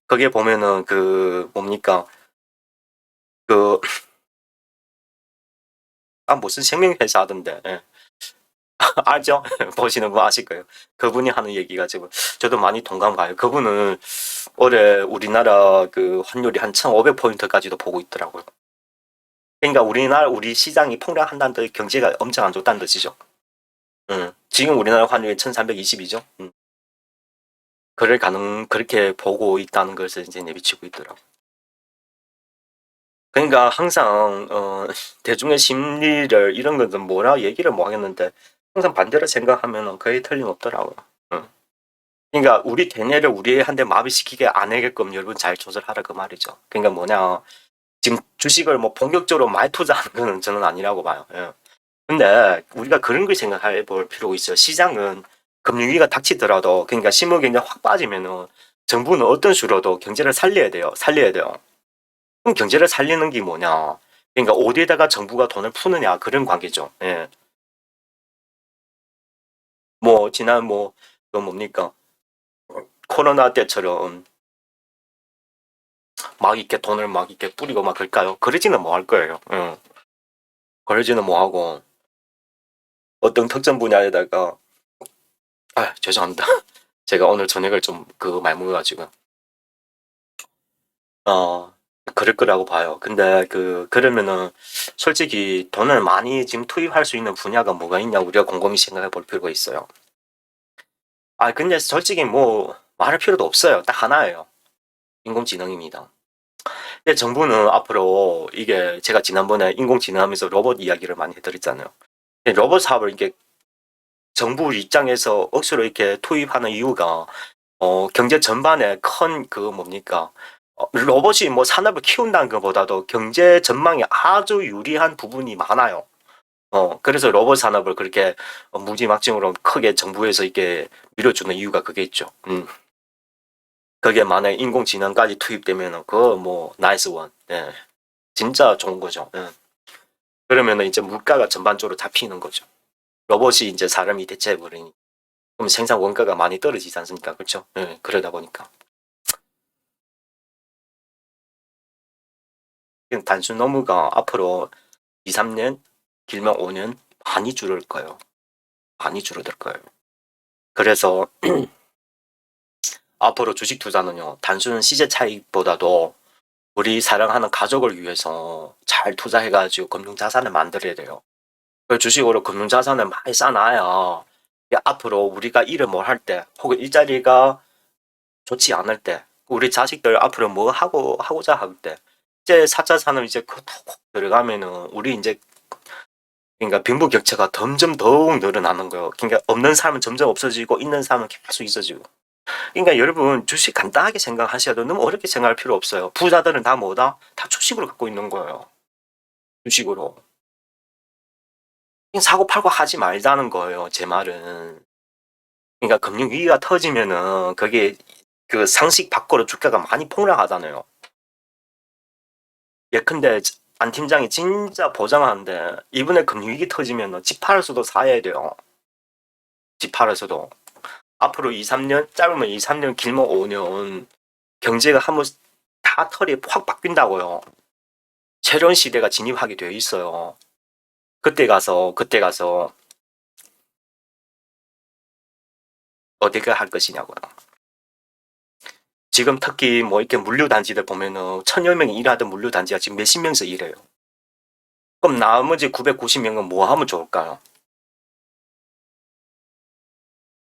거기에 보면은 그 뭡니까 그 무슨 생명회사 하던데 예. 알죠? 보시는 분 아실 거예요. 그분이 하는 얘기가 지금 저도 많이 동감 가요. 그분은 올해 우리나라 그 환율이 한 1,500포인트까지도 보고 있더라고요. 그러니까 우리 시장이 폭락한다는 뜻, 경제가 엄청 안 좋다는 뜻이죠. 지금 우리나라 환율이 1,320이죠. 그렇게 보고 있다는 것을 이제 내비치고 있더라고요. 그러니까 항상 대중의 심리를 이런 것은 뭐라 얘기를 못 하겠는데 항상 반대로 생각하면 거의 틀림없더라고요. 그러니까 우리 대뇌를 우리한테 마비시키게 안 하게끔 여러분 잘 조절하라 그 말이죠. 그러니까 뭐냐 지금 주식을 뭐 본격적으로 많이 투자하는 거는 저는 아니라고 봐요. 예. 근데 우리가 그런 걸 생각해 볼 필요가 있어요. 시장은 금융위기가 닥치더라도 그러니까 실물 경제 확 빠지면은 정부는 어떤 수로도 경제를 살려야 돼요. 살려야 돼요. 그럼 경제를 살리는 게 뭐냐? 그러니까 어디에다가 정부가 돈을 푸느냐 그런 관계죠. 예. 뭐 지난 그 뭡니까 코로나 때처럼 막 이렇게 돈을 막 이렇게 뿌리고 막 그럴까요? 그러지는 뭐 할 거예요. 그러지는 뭐 하고 어떤 특정 분야에다가 죄송합니다. 제가 오늘 저녁을 좀 그 말무가지고 어 그럴 거라고 봐요. 근데 그러면은 솔직히 돈을 많이 지금 투입할 수 있는 분야가 뭐가 있냐 우리가 곰곰이 생각해 볼 필요가 있어요. 근데 솔직히 뭐 말할 필요도 없어요. 딱 하나예요. 인공지능입니다. 근데 정부는 앞으로 이게 제가 지난번에 인공지능 하면서 로봇 이야기를 많이 해드렸잖아요. 로봇 사업을 이렇게 정부 입장에서 억수로 이렇게 투입하는 이유가 경제 전반에 큰 그 뭡니까 로봇이 뭐 산업을 키운다는 것보다도 경제 전망에 아주 유리한 부분이 많아요. 그래서 로봇 산업을 그렇게 무지막지으로 크게 정부에서 이렇게 밀어주는 이유가 그게 있죠. 그게 만약에 인공지능까지 투입되면은 그거 뭐 나이스 원. 예. 진짜 좋은 거죠. 예. 그러면은 이제 물가가 전반적으로 잡히는 거죠. 로봇이 이제 사람이 대체해버리니. 그럼 생산 원가가 많이 떨어지지 않습니까? 그렇죠? 예. 그러다 보니까. 단순 업무가 앞으로 2, 3년, 길면 5년 많이 줄을 거예요. 많이 줄어들 거예요. 그래서 앞으로 주식 투자는요, 단순한 시세 차익보다도 우리 사랑하는 가족을 위해서 잘 투자해가지고 금융자산을 만들어야 돼요. 그 주식으로 금융자산을 많이 쌓아놔야 앞으로 우리가 일을 뭘 할 때, 혹은 일자리가 좋지 않을 때, 우리 자식들 앞으로 뭐 하고자 할 때, 이제 4차 산업 이제 콕 들어가면은 우리 이제 그러니까 빈부격차가 점점 더욱 늘어나는 거예요. 그러니까 없는 사람은 점점 없어지고 있는 사람은 계속 있어지고. 그러니까 여러분 주식 간단하게 생각하셔도 너무 어렵게 생각할 필요 없어요. 부자들은 다 뭐다? 다 주식으로 갖고 있는 거예요. 주식으로. 그냥 사고 팔고 하지 말자는 거예요. 제 말은. 그러니까 금융위기가 터지면은 그게 그 상식 밖으로 주가가 많이 폭락하잖아요. 예컨대 안 팀장이 진짜 보장하는데 이번에 금융위기 터지면 집 팔아서도 사야 돼요. 집 팔아서도. 앞으로 2, 3년, 짧으면 2, 3년, 길면 5년 경제가 한번 다 털이 확 바뀐다고요. 새로운 시대가 진입하게 되어 있어요. 그때 가서 어디가 할 것이냐고요. 지금 특히 뭐 이렇게 물류단지들 보면은 1000여 명이 일하던 물류단지가 지금 몇십 명씩 일해요. 그럼 나머지 990명은 뭐 하면 좋을까요?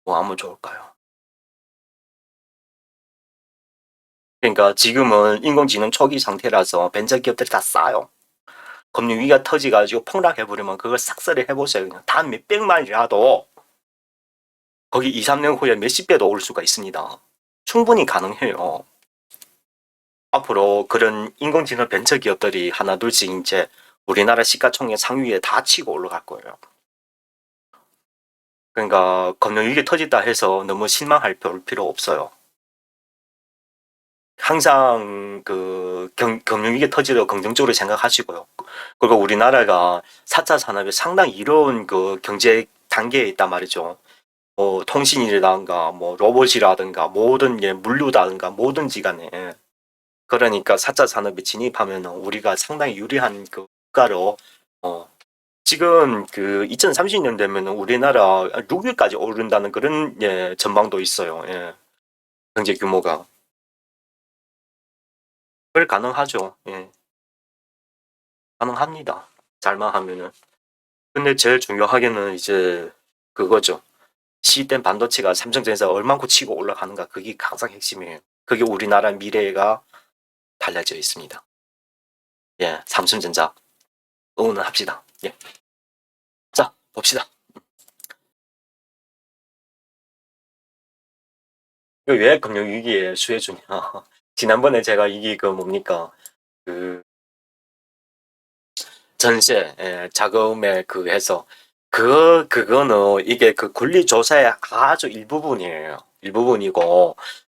뭐 하면 좋을까요? 그러니까 지금은 인공지능 초기 상태라서 벤처기업들이 다 싸요. 금융위기가 터지가지고 폭락해버리면 그걸 싹쓸이 해보세요. 그냥 단 몇백만이라도 거기 2, 3년 후에 몇십 배도 오를 수가 있습니다. 충분히 가능해요. 앞으로 그런 인공지능 벤처기업들이 하나 둘씩 이제 우리나라 시가총액 상위에 다 치고 올라갈 거예요. 그러니까 금융위기 터진다 해서 너무 실망할 필요 없어요. 항상 그 금융위기 터지도 긍정적으로 생각하시고요. 그리고 우리나라가 4차 산업이 상당히 이로운 그 경제 단계에 있단 말이죠. 뭐 통신이라든가 뭐 로봇이라든가 모든 예 물류라든가 뭐든지 간에 그러니까 4차 산업에 진입하면 우리가 상당히 유리한 그 국가로 지금 그 2030년 되면 우리나라 6위까지 오른다는 그런 예 전망도 있어요. 예. 경제 규모가. 그걸 가능하죠. 예. 가능합니다. 잘만 하면은. 근데 제일 중요하게는 이제 그거죠. 시된 반도체가 삼성전자 얼만큼 치고 올라가는가 그게 가장 핵심이에요. 그게 우리나라 미래가 달려져 있습니다. 예, 삼성전자 응원합시다. 예. 자, 봅시다. 이거 왜 금융위기에 수혜주냐. 지난번에 제가 이게 그 뭡니까. 그 전세, 예, 자금에 그 해서 그거는 이게 그 권리조사의 아주 일부분이에요. 일부분이고,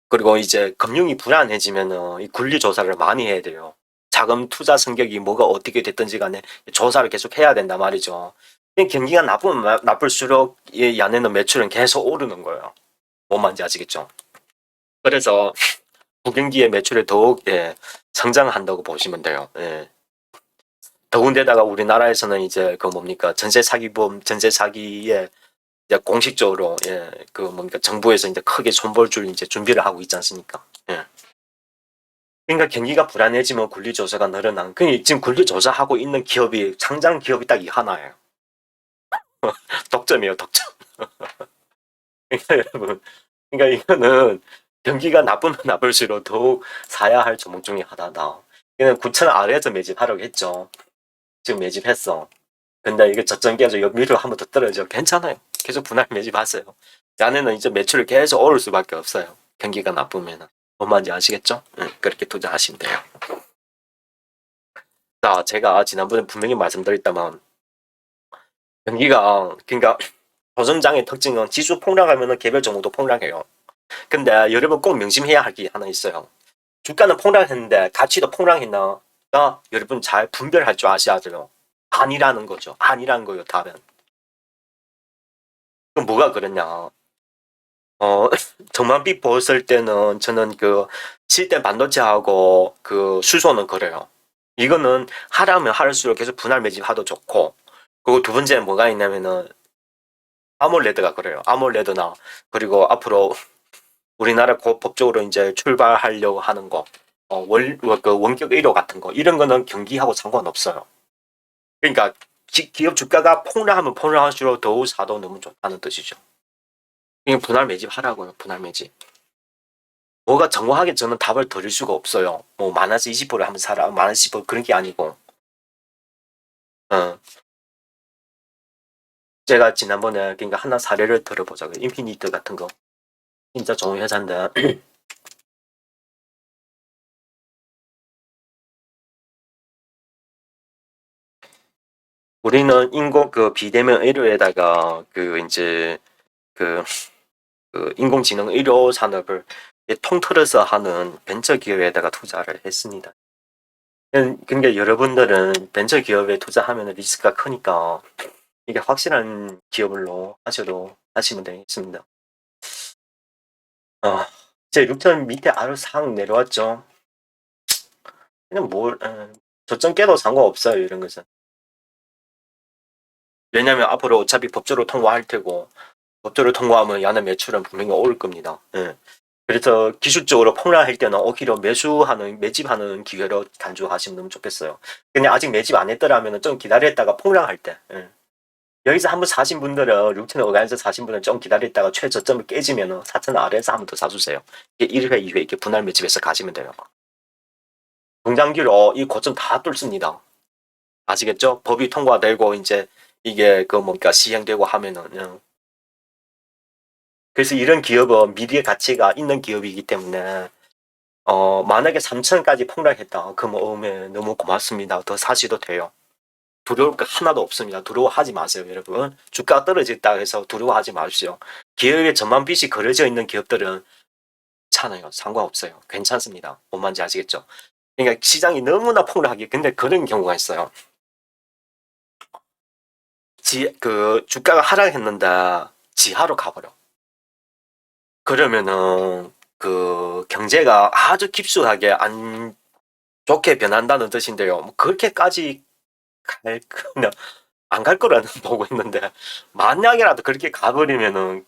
그리고 이제 금융이 불안해지면은 이 권리조사를 많이 해야 돼요. 자금 투자 성격이 뭐가 어떻게 됐든지 간에 조사를 계속 해야 된단 말이죠. 경기가 나쁘면 나쁠수록 이 안에는 매출은 계속 오르는 거예요. 뭔 말인지 아시겠죠? 그래서 부경기의 매출이 더욱 예, 성장한다고 보시면 돼요. 예. 더군데다가 우리나라에서는 이제 그 뭡니까 전세 사기범 전세 사기에 이제 공식적으로 예, 그 뭡니까 정부에서 이제 크게 손볼 줄 이제 준비를 하고 있지 않습니까? 예. 그러니까 경기가 불안해지면 권리조사가 늘어난. 그 지금 권리조사하고 있는 기업이 상장 기업이 딱 이 하나예요. 독점이에요, 독점. 그러니까 여러분, 그러니까 이거는 경기가 나쁘면 나쁠수록 더욱 사야 할 종목 중에 하나다. 이는 9천 아래에서 매집하려고 했죠. 지금 매집했어. 근데 이게 저점기에서 위로 한 번 더 떨어져. 괜찮아요. 계속 분할 매집하세요. 안에는 이제 매출이 계속 오를 수밖에 없어요. 경기가 나쁘면은. 뭔 말인지 아시겠죠? 그렇게 투자하시면 돼요. 자, 제가 지난번에 분명히 말씀드렸다만 경기가 그러니까 조정장의 특징은 지수 폭락하면은 개별 종목도 폭락해요. 근데 여러분 꼭 명심해야 할 게 하나 있어요. 주가는 폭락했는데 가치도 폭락했나? 여러분 잘 분별할 줄 아셔야 돼요. 아니라는 거죠. 아니라는 거예요, 답은. 그럼 뭐가 그랬냐? 정만빛 보았을 때는 저는 그 실대 반도체하고 그 수소는 그래요. 이거는 하라면 할수록 계속 분할 매집하도 좋고, 그리고 두 번째는 뭐가 있냐면은 아몰레드가 그래요. 아몰레드나 그리고 앞으로 우리나라 법적으로 이제 출발하려고 하는 거, 그 원격 의료 같은 거, 이런 거는 경기하고 상관없어요. 그러니까 기업 주가가 폭락하면 폭락할수록 더욱 사도 너무 좋다는 뜻이죠. 그냥 분할 매집하라고요. 분할 매집. 뭐가 정확하게 저는 답을 드릴 수가 없어요. 뭐 마이너스 20% 하면 사라, 마이너스 10% 그런 게 아니고. 어. 제가 지난번에 그러니까 하나 사례를 들어보자고요. 인피니트 같은 거. 진짜 좋은 회사인데 우리는 인공 그 비대면 의료에다가 그 이제 그, 그 인공지능 의료 산업을 통틀어서 하는 벤처 기업에다가 투자를 했습니다. 그러니까 여러분들은 벤처 기업에 투자하면 리스크가 크니까 이게 확실한 기업으로 하시면 되겠습니다. 제 6천 밑에 아래로 상 내려왔죠. 그냥 저점 깨도 상관없어요, 이런 것은. 왜냐면 앞으로 어차피 법조로 통과할 테고, 법조를 통과하면 야는 매출은 분명히 오를 겁니다. 예. 그래서 기술적으로 폭락할 때는 오히려 매집하는 기회로 간주하시면 너무 좋겠어요. 그냥 아직 매집 안 했더라면 좀 기다렸다가 폭락할 때, 예. 여기서 한번 사신 분들은 6천 어가에서 사신 분은 좀 기다렸다가 최저점을 깨지면 4천 아래에서 한 번 더 사주세요. 이게 1회, 2회 이렇게 분할 매집해서 가시면 돼요. 동장기로 이 고점 다 뚫습니다. 아시겠죠? 법이 통과되고 이제 이게 그 뭔가 시행되고 하면은 그래서 이런 기업은 미래 가치가 있는 기업이기 때문에 만약에 3천까지 폭락했다. 그러면 너무 고맙습니다. 더 사시도 돼요. 두려울 거 하나도 없습니다. 두려워하지 마세요, 여러분. 주가가 떨어졌다 해서 두려워하지 마십시오. 기업의 전망빛이 그려져 있는 기업들은 괜찮아요. 상관없어요. 괜찮습니다. 뭔 말인지 아시겠죠? 그러니까 시장이 너무나 폭락하기 근데 그런 경우가 있어요. 주가가 하락했는데 지하로 가버려. 그러면은 그 경제가 아주 깊숙하게 안 좋게 변한다는 뜻인데요. 뭐 그렇게까지 갈 거는 안 갈 거라는 보고 있는데 만약이라도 그렇게 가버리면은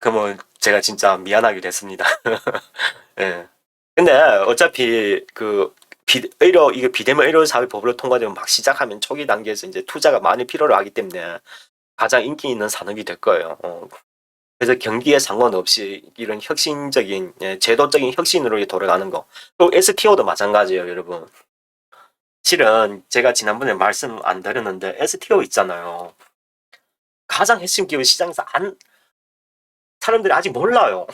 그러면 제가 진짜 미안하게 됐습니다. 예. 근데 어차피 이게 비대면 의료 사회 법으로 통과되면 막 시작하면 초기 단계에서 이제 투자가 많이 필요로 하기 때문에 가장 인기 있는 산업이 될 거예요. 그래서 경기에 상관없이 이런 혁신적인 제도적인 혁신으로 돌아가는 거. 또 STO도 마찬가지예요, 여러분. 실은 제가 지난번에 말씀 안 드렸는데 STO 있잖아요. 가장 핵심 기업 시장에서 사람들이 아직 몰라요.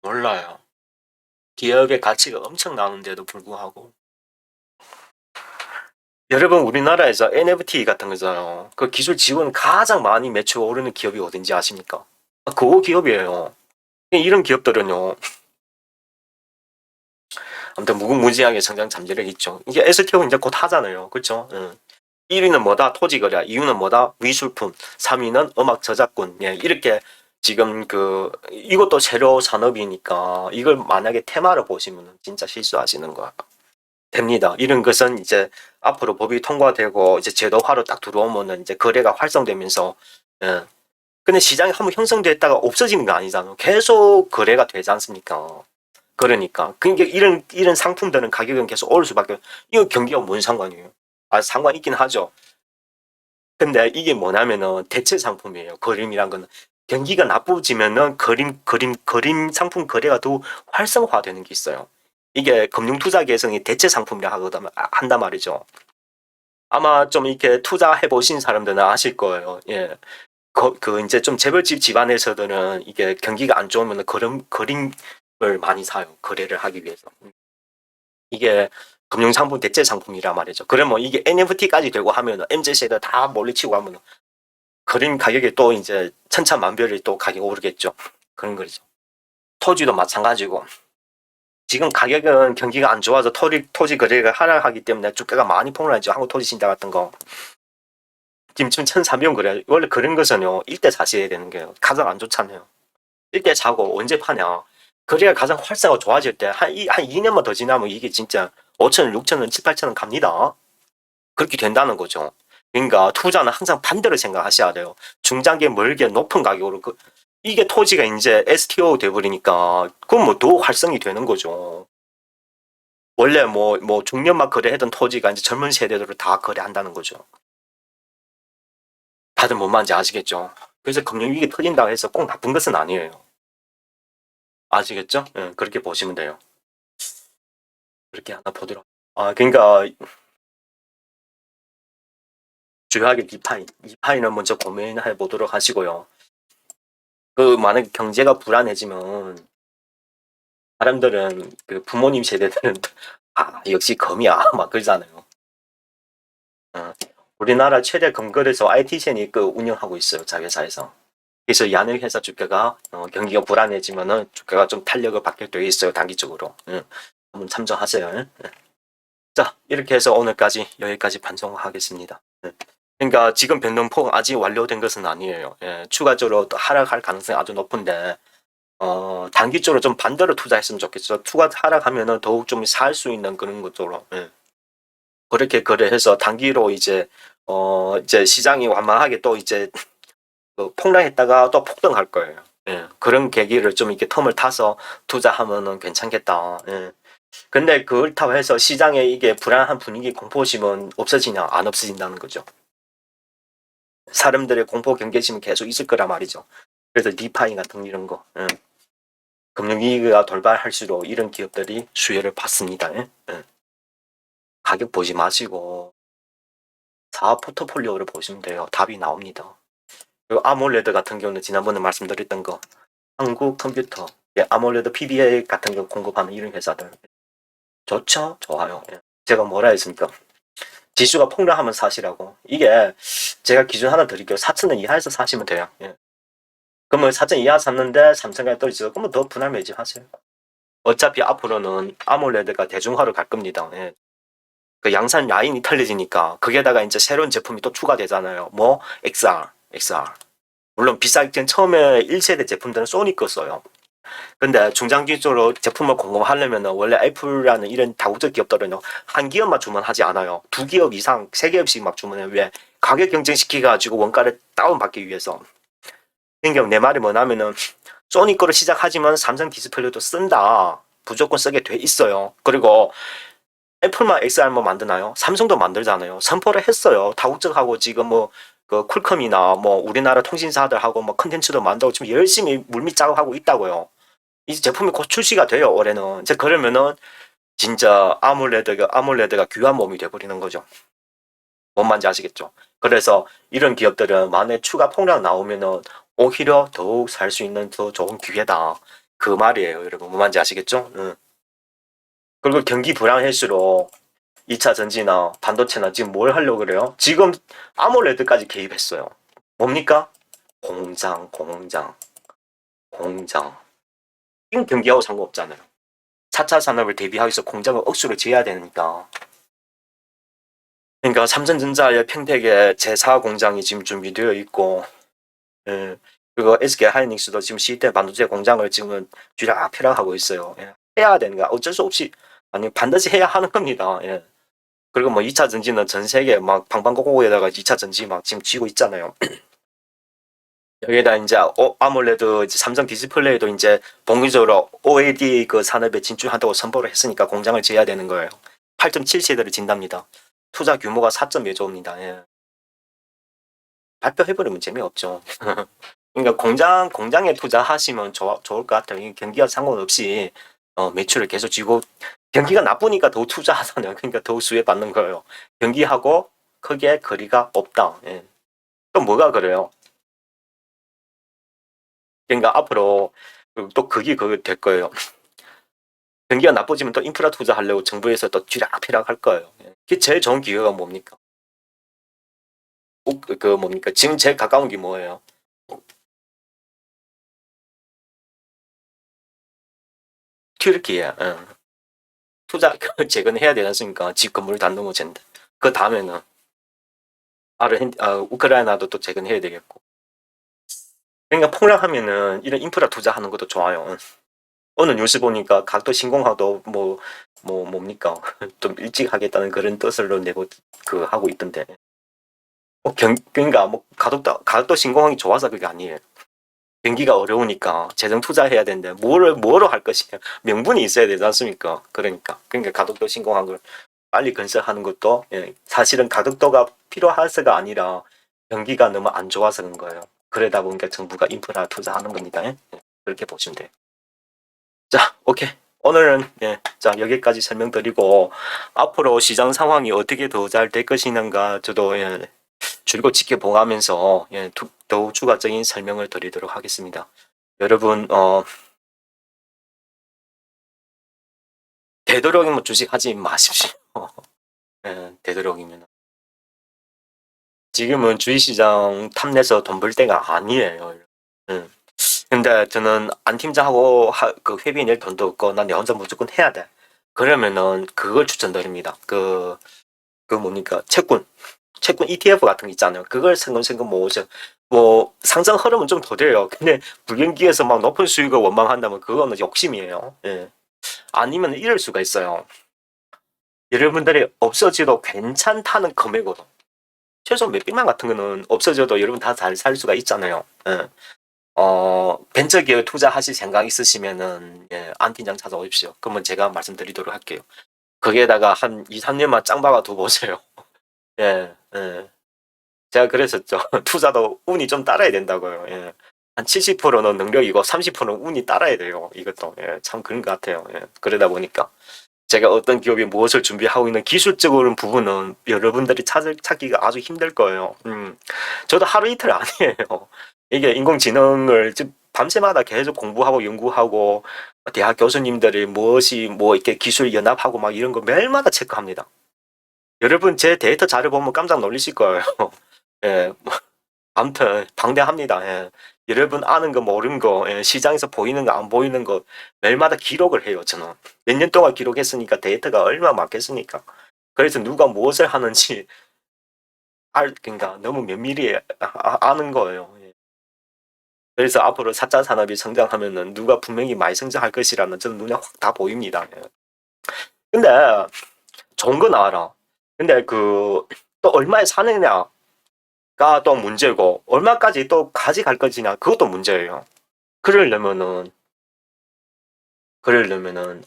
몰라요. 기업의 가치가 엄청 나는데도 불구하고. 여러분 우리나라에서 NFT 같은 거잖아요. 그 기술 지원 가장 많이 매출 오르는 기업이 어딘지 아십니까? 그거 기업이에요. 이런 기업들은요. 아무튼 무궁무진하게 성장 잠재력이 있죠. 이게 STO 이제 곧 하잖아요. 그렇죠? 1위는 뭐다? 토지거래. 2위는 뭐다? 미술품. 3위는 음악 저작권. 예, 이렇게 지금 이것도 새로 산업이니까 이걸 만약에 테마로 보시면 진짜 실수하시는 거야. 됩니다. 이런 것은 이제 앞으로 법이 통과되고 이제 제도화로 딱 들어오면은 이제 거래가 활성되면서 예. 근데 시장이 한번 형성됐다가 없어지는 거 아니잖아. 계속 거래가 되지 않습니까? 그러니까 이런 상품들은 가격은 계속 오를 수밖에. 이거 경기가 뭔 상관이에요? 상관 있긴 하죠. 근데 이게 뭐냐면은 대체 상품이에요. 그림이란 거는 경기가 나쁘지면은 그림 상품 거래가 더 활성화되는 게 있어요. 이게 금융투자 계성이 대체 상품이라 한단 말이죠. 아마 좀 이렇게 투자해 보신 사람들은 아실 거예요. 예. 이제 좀 재벌집 집안에서들은 이게 경기가 안 좋으면 그림을 많이 사요. 거래를 하기 위해서. 이게 금융상품 대체 상품이란 말이죠. 그러면 이게 NFT까지 되고 하면 MZ세대 다 몰리치고 하면 그림 가격이 또 이제 천차만별이 또 가격 오르겠죠. 그런 거죠. 토지도 마찬가지고. 지금 가격은 경기가 안 좋아서 토지 거래가 하락하기 때문에 주가가 많이 폭락했죠. 한국 토지 신다 같은 거. 지금 1,300원 거래. 원래 그런 것은요. 일대 사셔야 되는 게요. 가장 안 좋잖아요. 일대 사고 언제 파냐. 거래가 가장 활성화 좋아질 때 한 2년만 더 지나면 이게 진짜 5천원, 6천원, 7, 8천원 갑니다. 그렇게 된다는 거죠. 그러니까 투자는 항상 반대로 생각하셔야 돼요. 중장기 멀게 높은 가격으로 이게 토지가 이제 STO 돼버리니까 그건 뭐 더 활성이 되는 거죠. 원래 뭐 중년만 거래했던 토지가 이제 젊은 세대들을 다 거래한다는 거죠. 다들 뭔 말인지 아시겠죠? 그래서 금융위기 터진다고 해서 꼭 나쁜 것은 아니에요. 아시겠죠? 예, 그렇게 보시면 돼요. 그렇게 하나 보도록. 그러니까 주요하게 이파이는 먼저 고민해 보도록 하시고요. 그 만약에 경제가 불안해지면 사람들은 그 부모님 세대들은 역시 검이야 막 그러잖아요. 우리나라 최대 검거래소 IT센이 그 운영하고 있어요, 자회사에서. 그래서 야늘 회사 주가가 경기가 불안해지면은 주가가 좀 탄력을 받게 돼 있어요, 단기적으로. 한번 참조하세요. 자, 이렇게 해서 오늘까지 여기까지 반성하겠습니다. 그러니까 지금 변동폭 아직 완료된 것은 아니에요. 추가적으로 또 하락할 가능성이 아주 높은데 단기적으로 좀 반대로 투자했으면 좋겠어. 투가 하락하면은 더욱 좀 살 수 있는 그런 것으로. 그렇게 거래해서 단기로 이제 시장이 완만하게 또 이제 폭락했다가 또 폭등할 거예요. 그런 계기를 좀 이렇게 텀을 타서 투자하면은 괜찮겠다. 근데 그렇다고 해서 시장에 이게 불안한 분위기, 공포심은 없어지냐? 안 없어진다는 거죠. 사람들의 공포 경계심은 계속 있을 거란 말이죠. 그래서 디파이 같은 이런 거, 금융위기가 돌발할수록 이런 기업들이 수혜를 받습니다. 가격 보지 마시고 사업 포트폴리오를 보시면 돼요. 답이 나옵니다. 그리고 아몰레드 같은 경우는 지난번에 말씀드렸던 거, 한국 컴퓨터, 아몰레드 PBA 같은 거 공급하는 이런 회사들 좋죠? 좋아요. 제가 뭐라 했습니까? 지수가 폭락하면 사시라고. 이게 제가 기준 하나 드릴게요. 4,000원 이하에서 사시면 돼요. 그러면 4,000원 이하 샀는데 3,000원까지 떨어지죠. 그러면 더 분할 매집하세요. 어차피 앞으로는 아몰레드가 대중화로 갈 겁니다. 그 양산 라인이 털려지니까 거기에다가 이제 새로운 제품이 또 추가되잖아요. 뭐 XR. 물론 비싸긴 처음에 1세대 제품들은 소니 거 써요. 근데 중장기적으로 제품을 공급하려면 원래 애플이라는 이런 다국적 기업들은 한 기업만 주문하지 않아요. 두 기업 이상, 세 기업씩 막 주문해요. 왜? 가격 경쟁시켜가지고 원가를 다운받기 위해서. 그러니까 내 말이 뭐냐면은 소니 거를 시작하지만 삼성 디스플레이도 쓴다. 무조건 쓰게 돼 있어요. 그리고 애플만 XR만 만드나요? 삼성도 만들잖아요. 선포를 했어요. 다국적하고 지금 그 퀄컴이나 우리나라 통신사들하고 컨텐츠도 만들고 지금 열심히 물밑 작업하고 있다고요. 이 제품이 곧 출시가 돼요. 올해는. 이제 그러면은 진짜 아몰레드가 귀한 몸이 돼버리는 거죠. 뭔 말인지 아시겠죠? 그래서 이런 기업들은 만에 추가 폭락 나오면은 오히려 더욱 살 수 있는 더 좋은 기회다. 그 말이에요, 여러분. 뭔 말인지 아시겠죠? 그리고 경기 불안할수록 2차 전지나 반도체나 지금 뭘 하려고 그래요? 지금 아몰레드까지 개입했어요. 뭡니까? 공장. 지금 경기하고 상관없잖아요. 4차 산업을 대비하기 위해서 공장을 억수로 지어야 되니까. 그러니까 삼성전자의 평택에 제4 공장이 지금 준비되어 있고, 그리고 SK 하이닉스도 지금 시대 반도체 공장을 지금 쥐락펴락하고 있어요. 해야 되는 거 어쩔 수 없이 아니 반드시 해야 하는 겁니다. 그리고 2차 전지는 전 세계 막 방방곡곡에다가 2차 전지 막 지금 쥐고 있잖아요. 여기에다 이제 아몰레드 이제 삼성 디스플레이도 이제 본격적으로 OLED 그 산업에 진출한다고 선보를 했으니까 공장을 지어야 되는 거예요. 8.7세대를 진답니다. 투자 규모가 4.2조입니다. 발표해버리면 재미없죠. 그러니까 공장에 투자하시면 좋을 것 같아요. 경기와 상관없이 매출을 계속 쥐고 경기가 나쁘니까 더 투자하잖아요. 그러니까 더 수혜받는 거예요. 경기하고 크게 거리가 없다. 또 뭐가 그래요? 그러니까 앞으로 또 그게 될 거예요. 경기가 나빠지면 또 인프라 투자하려고 정부에서 또 쥐락펴락 할 거예요. 그게 제일 좋은 기회가 뭡니까? 뭡니까? 지금 제일 가까운 게 뭐예요? 튀르키예. 투자 재건해야 되지 않습니까? 집 건물 다 넘어진다. 그 다음에는 우크라이나도 또 재건해야 되겠고. 그러니까 폭락하면은 이런 인프라 투자하는 것도 좋아요. 오늘 뉴스 보니까 각도 신공화도 뭡니까? 좀 일찍 하겠다는 그런 뜻으로 내고 하고 있던데. 그러니까 가덕도 신공항이 좋아서 그게 아니에요. 경기가 어려우니까 재정 투자해야 되는데 뭐로 할 것이냐. 명분이 있어야 되지 않습니까? 그러니까 가덕도 신공한 걸 빨리 건설하는 것도 사실은 가덕도가 필요해서가 아니라 경기가 너무 안 좋아서 그런 거예요. 그러다 보니까 정부가 인프라 투자하는 겁니다. 그렇게 보시면 돼요. 자, 오케이. 오늘은 자 여기까지 설명드리고 앞으로 시장 상황이 어떻게 더 잘 될 것인가 저도 줄곧 지켜보면서 더욱 추가적인 설명을 드리도록 하겠습니다. 여러분 되도록이면 주식하지 마십시오. 되도록이면 지금은 주식시장 탐내서 돈 벌 때가 아니에요. 근데 저는 안 팀장하고 그 회비 낼 돈도 없고 난 내 혼자 무조건 해야 돼. 그러면은 그걸 추천드립니다. 그 뭡니까 채권 ETF 같은 거 있잖아요. 그걸 생금 모으죠. 뭐 상승 흐름은 좀 더 돼요. 근데 불경기에서 막 높은 수익을 원망한다면 그거는 욕심이에요. 아니면 이럴 수가 있어요. 여러분들이 없어져도 괜찮다는 금액으로 최소 몇백만 같은 거는 없어져도 여러분 다 잘 살 수가 있잖아요. 벤처기업에 투자하실 생각 있으시면은 안 팀장 찾아오십시오. 그러면 제가 말씀드리도록 할게요. 거기에다가 한 2, 3년만 짱 박아 두보세요. 제가 그랬었죠. 투자도 운이 좀 따라야 된다고요. 한 70%는 능력이고 30%는 운이 따라야 돼요. 이것도 참 그런 것 같아요. 그러다 보니까 제가 어떤 기업이 무엇을 준비하고 있는 기술적인 부분은 여러분들이 찾기가 아주 힘들 거예요. 저도 하루 이틀 아니에요. 이게 인공지능을 밤새마다 계속 공부하고 연구하고 대학 교수님들이 무엇이 뭐 이렇게 기술 연합하고 막 이런 거 매일마다 체크합니다. 여러분 제 데이터 자료 보면 깜짝 놀라실 거예요. 아무튼 방대합니다. 여러분 아는 거 모르는 거 시장에서 보이는 거 안 보이는 거 매일마다 기록을 해요. 저는 몇 년 동안 기록했으니까 데이터가 얼마나 많겠습니까? 그래서 누가 무엇을 하는지 그러니까 너무 면밀히 아는 거예요. 그래서 앞으로 4차 산업이 성장하면은 누가 분명히 많이 성장할 것이라는 저는 눈에 확 다 보입니다. 근데 좋은 건 알아. 근데 또 얼마에 사느냐가 또 문제고 얼마까지 또 가져갈 것이냐 그것도 문제예요. 그러려면은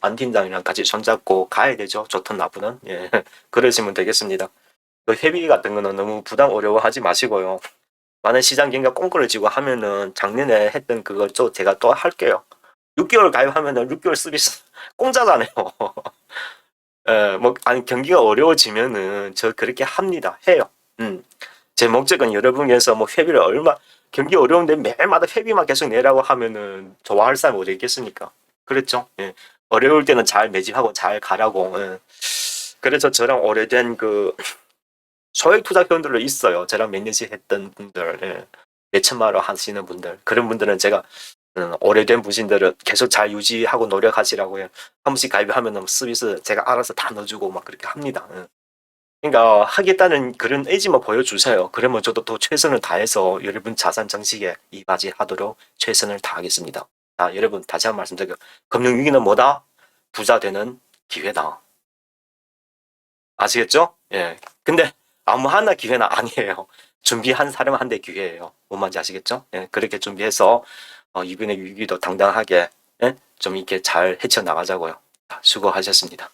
안 팀장이랑 같이 손잡고 가야 되죠. 좋든 나쁘든. 그러시면 되겠습니다. 회비 같은 거는 너무 부담 어려워하지 마시고요. 많은 시장 경기가 꽁꾸러지고 하면은 작년에 했던 그거 제가 또 할게요. 6개월 가입하면은 6개월 서비스 공짜잖아요. 아니 경기가 어려워지면은 저 그렇게 합니다. 해요. 제 목적은 여러분께서 뭐 회비를 경기 어려운데 매일마다 회비만 계속 내라고 하면은 좋아할 사람이 어디 있겠습니까? 그렇죠? 어려울 때는 잘 매집하고 잘 가라고. 그래서 저랑 오래된 소액 투자 회원들로 있어요. 저랑 몇 년씩 했던 분들, 몇 천만 원 하시는 분들. 그런 분들은 제가 오래된 분신들은 계속 잘 유지하고 노력하시라고요. 한 번씩 가입하면 서비스 제가 알아서 다 넣어주고 막 그렇게 합니다. 그러니까 하겠다는 그런 의지만 보여주세요. 그러면 저도 또 최선을 다해서 여러분 자산 정식에 이바지하도록 최선을 다하겠습니다. 자, 여러분 다시 한 번 말씀드릴게요. 금융위기는 뭐다? 부자 되는 기회다. 아시겠죠? 근데 아무 하나 기회는 아니에요. 준비한 사람한테 기회예요. 뭔 말인지 아시겠죠? 그렇게 준비해서 이번의 위기도 당당하게 좀 이렇게 잘 헤쳐나가자고요. 수고하셨습니다.